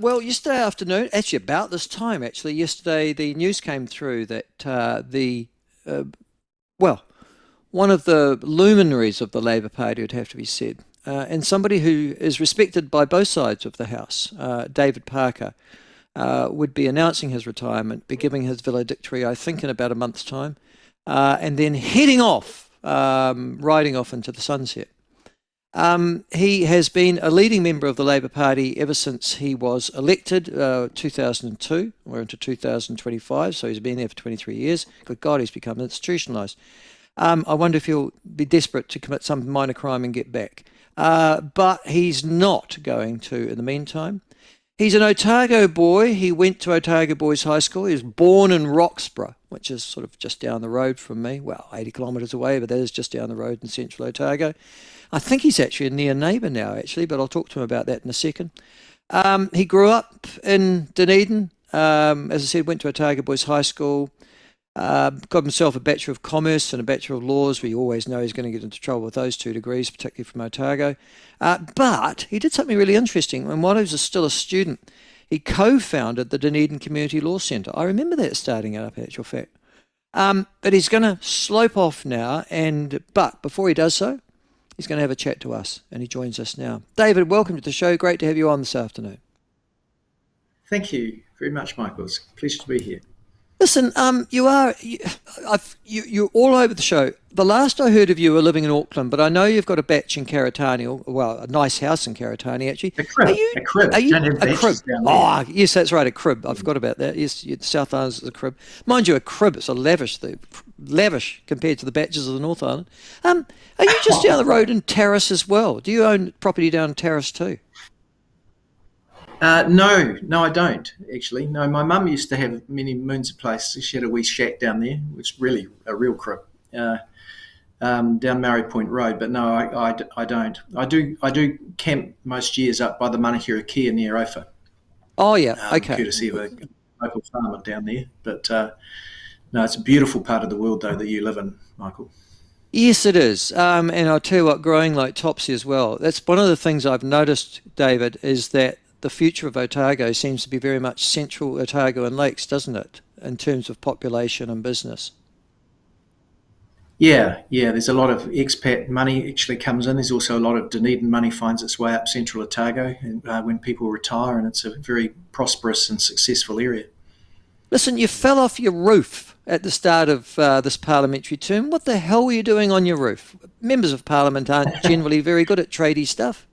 Well, yesterday afternoon, actually about this time, actually, yesterday the news came through that uh, well, one of the luminaries of the Labour Party would have to be said, and somebody who is respected by both sides of the House, David Parker, would be announcing his retirement, be giving his valedictory, I think, in about a month's time, and then heading off, riding off into the sunset. He has been a leading member of the Labour Party ever since he was elected, 2002. We're into 2025, so he's been there for 23 years. Good God, he's become institutionalised. I wonder if he'll be desperate to commit some minor crime and get back. But he's not going to in the meantime. He's an Otago boy. He went to Otago Boys High School. He was born in Roxburgh, which is sort of just down the road from me. Well, 80 kilometres away, but that is just down the road in central Otago. I think he's actually a near neighbour now, actually, but I'll talk to him about that in a second. He grew up in Dunedin. As I said, went to Otago Boys High School. Got himself a Bachelor of Commerce and a Bachelor of Laws. We always know he's going to get into trouble with those 2 degrees, particularly from Otago. But he did something really interesting. And while he was still a student, he co-founded the Dunedin Community Law Centre. I remember that starting up, in actual fact. But he's going to slope off now. But before he does so, he's going to have a chat to us. And he joins us now. David, welcome to the show. Great to have you on this afternoon. Thank you very much, Michael. It's a pleasure to be here. Listen, you're all over the show. The last I heard of you were living in Auckland, but I know you've got a batch in Karitani, or well, a nice house in Karitani, actually. A crib. A crib. Are you, don't have a crib. Down there. Oh, yes, that's right, a crib. I forgot about that. Yes, South Island is a crib. Mind you, a crib is a lavish compared to the batches of the North Island. Are you just down the road in Terrace as well? Do you own property down in Terrace too? No, I don't, actually. No, my mum used to have many moons of place. She had a wee shack down there, which is really a real crib, down Murray Point Road. But no, I don't. I do camp most years up by the Manahira Kia near Ophir. Oh, yeah, okay. Courtesy of a local farmer down there. But no, it's a beautiful part of the world, though, that you live in, Michael. Yes, it is. And I'll tell you what, growing like Topsy as well, that's one of the things I've noticed, David, is that the future of Otago seems to be very much central Otago and Lakes, doesn't it, in terms of population and business? Yeah. There's a lot of expat money actually comes in. There's also a lot of Dunedin money finds its way up central Otago when people retire, and it's a very prosperous and successful area. Listen, you fell off your roof at the start of this parliamentary term. What the hell were you doing on your roof? Members of Parliament aren't generally very good at tradie stuff.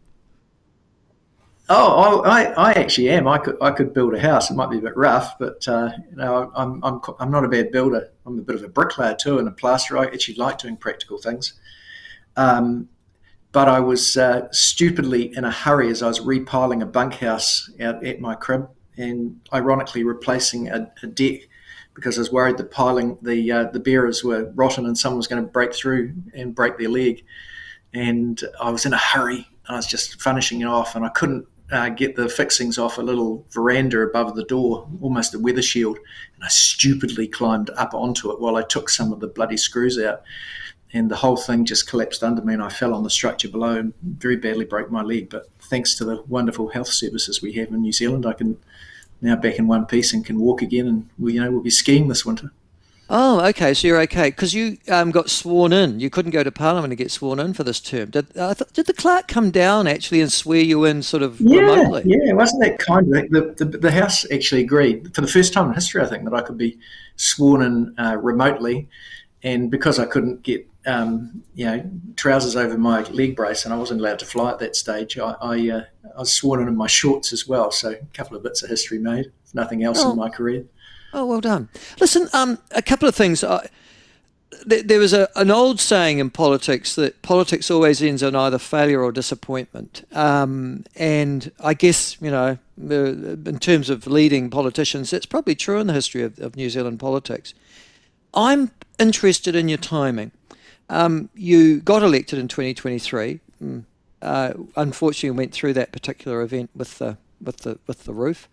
Oh, I actually am. I could build a house. It might be a bit rough, but I'm not a bad builder. I'm a bit of a bricklayer too, and a plasterer. I actually like doing practical things. But I was stupidly in a hurry as I was repiling a bunkhouse out at my crib, and ironically replacing a deck because I was worried that piling the bearers were rotten and someone was going to break through and break their leg. And I was in a hurry. I was just finishing it off, and I couldn't get the fixings off a little veranda above the door, almost a weather shield, and I stupidly climbed up onto it while I took some of the bloody screws out, and the whole thing just collapsed under me, and I fell on the structure below and very badly broke my leg. But thanks to the wonderful health services we have in New Zealand, I can now back in one piece and can walk again, and we'll be skiing this winter. Oh, okay, so you're okay, because you got sworn in. You couldn't go to Parliament to get sworn in for this term. Did the clerk come down actually and swear you in sort of remotely? Yeah, wasn't that kind? The House actually agreed for the first time in history, I think, that I could be sworn in remotely, and because I couldn't get trousers over my leg brace and I wasn't allowed to fly at that stage, I was sworn in my shorts as well, so a couple of bits of history made, if nothing else in my career. Oh, well done. Listen, a couple of things. There was an old saying in politics that politics always ends in either failure or disappointment. And I guess, in terms of leading politicians, that's probably true in the history of New Zealand politics. I'm interested in your timing. You got elected in 2023. Unfortunately, went through that particular event with the roof.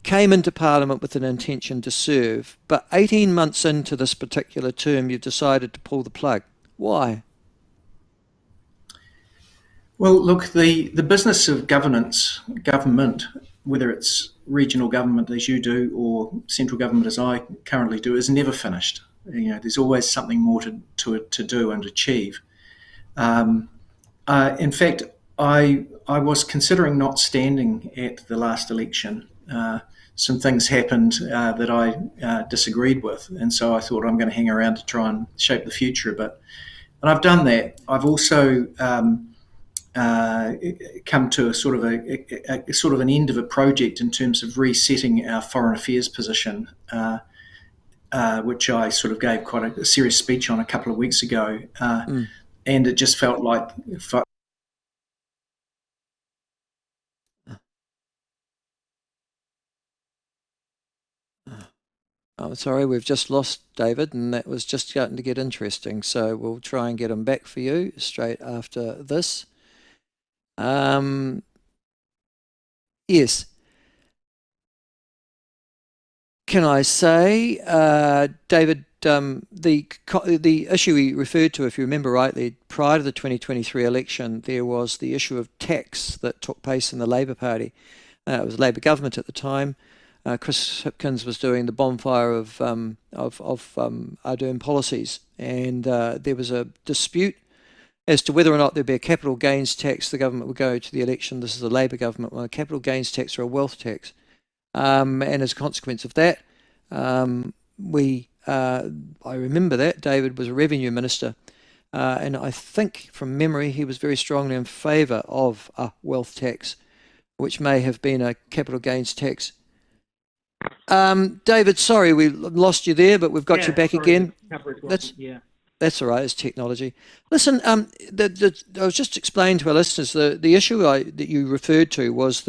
Came into Parliament with an intention to serve, but 18 months into this particular term, you've decided to pull the plug. Why? Well, look, the business of government, whether it's regional government as you do or central government as I currently do, is never finished. There's always something more to do and achieve. Um, in fact, I was considering not standing at the last election. Some things happened that I disagreed with, and so I thought I'm going to hang around to try and shape the future a bit. And I've done that. I've also come to a sort of a sort of an end of a project in terms of resetting our foreign affairs position, which I sort of gave quite a serious speech on a couple of weeks ago, Mm. and it just felt like. I'm sorry, we've just lost David, and that was just starting to get interesting. So we'll try and get him back for you straight after this. Yes. Can I say, David, the issue we referred to, if you remember rightly, prior to the 2023 election, there was the issue of tax that took place in the Labor Party. It was a Labor government at the time. Chris Hipkins was doing the bonfire of Ardern policies, and there was a dispute as to whether or not there'd be a capital gains tax. The government would go to the election. This is a Labor government, a capital gains tax or a wealth tax. And as a consequence of that, I remember that David was a revenue minister, and I think from memory he was very strongly in favour of a wealth tax, which may have been a capital gains tax. David, sorry we lost you there, but we've got you back again. That's all right. It's technology. Listen, I was just explaining to our listeners the issue that you referred to was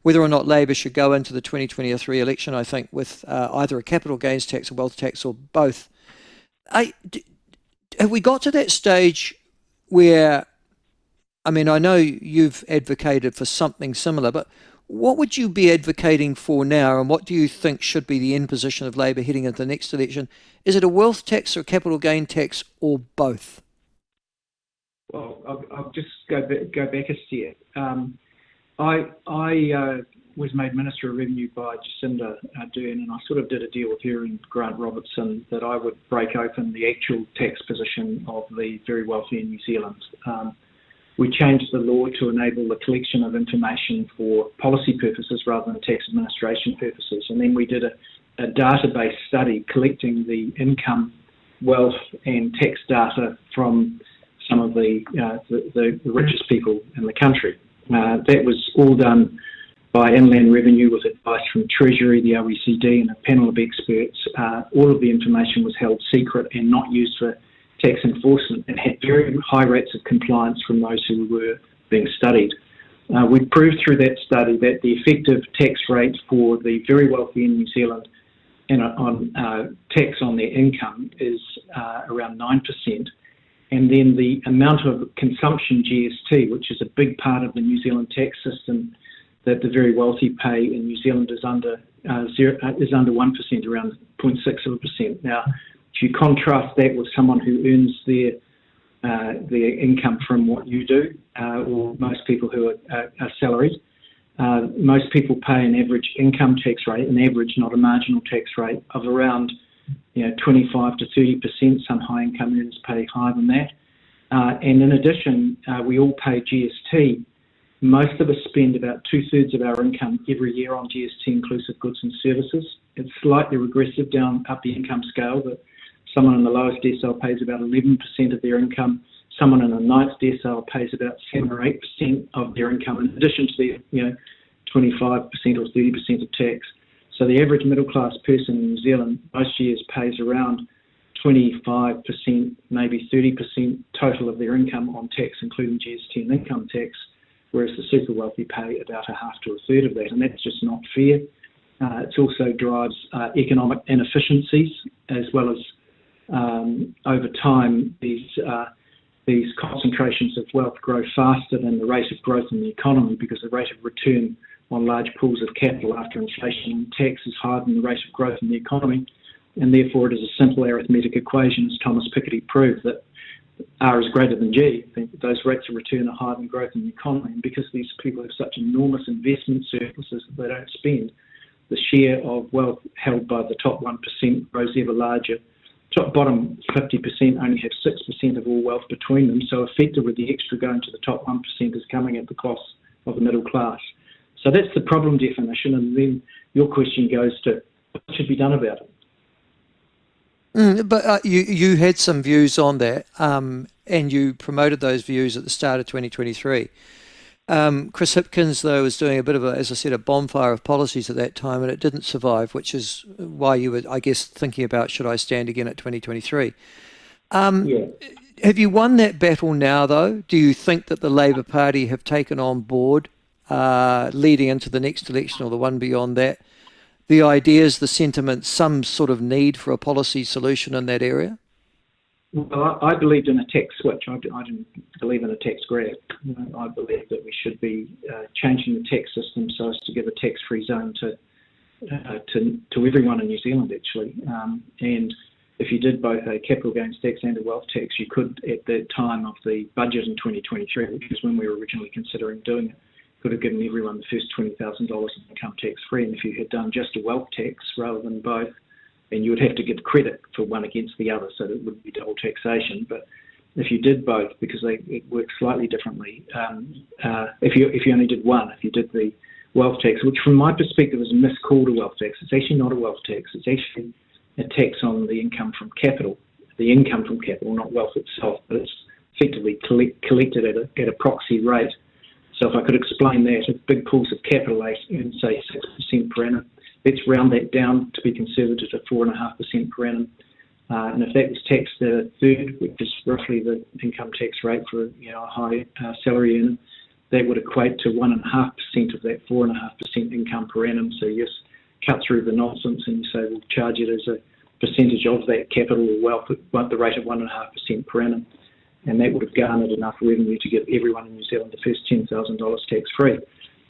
whether or not Labor should go into the 2023 election, I think, with either a capital gains tax, a wealth tax, or both. Have we got to that stage where, I mean, I know you've advocated for something similar, but what would you be advocating for now, and what do you think should be the end position of Labor heading into the next election? Is it a wealth tax or a capital gain tax, or both? Well, I'll just go back a step. I was made Minister of Revenue by Jacinda Ardern, and I sort of did a deal with her and Grant Robertson that I would break open the actual tax position of the very wealthy in New Zealand. We changed the law to enable the collection of information for policy purposes rather than tax administration purposes. And then we did a database study collecting the income, wealth and tax data from some of the richest people in the country. That was all done by Inland Revenue with advice from Treasury, the OECD and a panel of experts. All of the information was held secret and not used for tax enforcement and had very high rates of compliance from those who were being studied. We proved through that study that the effective tax rate for the very wealthy in New Zealand on tax on their income is around 9%. And then the amount of consumption GST, which is a big part of the New Zealand tax system that the very wealthy pay in New Zealand is under 1%, around 0.6%. Now, if you contrast that with someone who earns their income from what you do, or most people who are salaried, most people pay an average income tax rate, an average, not a marginal tax rate, of around 25 to 30%. Some high income earners pay higher than that. And in addition, we all pay GST. Most of us spend about 2/3 of our income every year on GST inclusive goods and services. It's slightly regressive up the income scale, but someone in the lowest decile pays about 11% of their income. Someone in the ninth decile pays about 7 or 8% of their income, in addition to the 25% or 30% of tax. So the average middle class person in New Zealand most years pays around 25%, maybe 30% total of their income on tax, including GST and income tax, whereas the super wealthy pay about a half to a third of that, and that's just not fair. It also drives economic inefficiencies, as well as over time these concentrations of wealth grow faster than the rate of growth in the economy, because the rate of return on large pools of capital after inflation and tax is higher than the rate of growth in the economy, and therefore it is a simple arithmetic equation, as Thomas Piketty proved, that R is greater than G, those rates of return are higher than growth in the economy. And because these people have such enormous investment surpluses that they don't spend, the share of wealth held by the top 1% grows ever larger. Bottom 50% only have 6% of all wealth between them, so effectively the extra going to the top 1% is coming at the cost of the middle class. So that's the problem definition, and then your question goes to what should be done about it. But you had some views on that, and you promoted those views at the start of 2023. Chris Hipkins, though, was doing a bit of as I said, a bonfire of policies at that time, and it didn't survive, which is why you were, I guess, thinking about should I stand again at 2023. Yeah. Have you won that battle now, though? Do you think that the Labour Party have taken on board, leading into the next election or the one beyond that, the ideas, the sentiments, some sort of need for a policy solution in that area? Well, I believed in a tax switch. I didn't believe in a tax grab. I believe that we should be changing the tax system so as to give a tax-free zone to everyone in New Zealand, actually. And if you did both a capital gains tax and a wealth tax, you could, at the time of the budget in 2023, which is when we were originally considering doing it, could have given everyone the first $20,000 of income tax-free. And if you had done just a wealth tax rather than both, and you would have to give credit for one against the other, so that it would be double taxation. But if you did both, because it works slightly differently, if you only did one, if you did the wealth tax, which from my perspective is miscalled a wealth tax, it's actually not a wealth tax, it's actually a tax on the income from capital, not wealth itself, but it's effectively collected at a proxy rate. So if I could explain that, if big pools of capital earn, say, 6% per annum, let's round that down to be conservative to 4.5% per annum. And if that was taxed at a third, which is roughly the income tax rate for a high salary earner, that would equate to 1.5% of that 4.5% income per annum. So you just cut through the nonsense and you say we'll charge it as a percentage of that capital or wealth at the rate of 1.5% per annum. And that would have garnered enough revenue to give everyone in New Zealand the first $10,000 tax-free.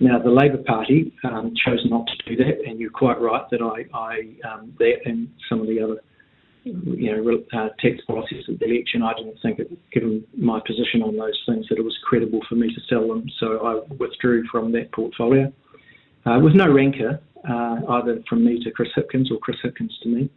Now, the Labour Party chose not to do that, and you're quite right that that and some of the other tax policies at the election, I didn't think, given my position on those things, that it was credible for me to sell them, so I withdrew from that portfolio with no rancour, either from me to Chris Hipkins or Chris Hipkins to me.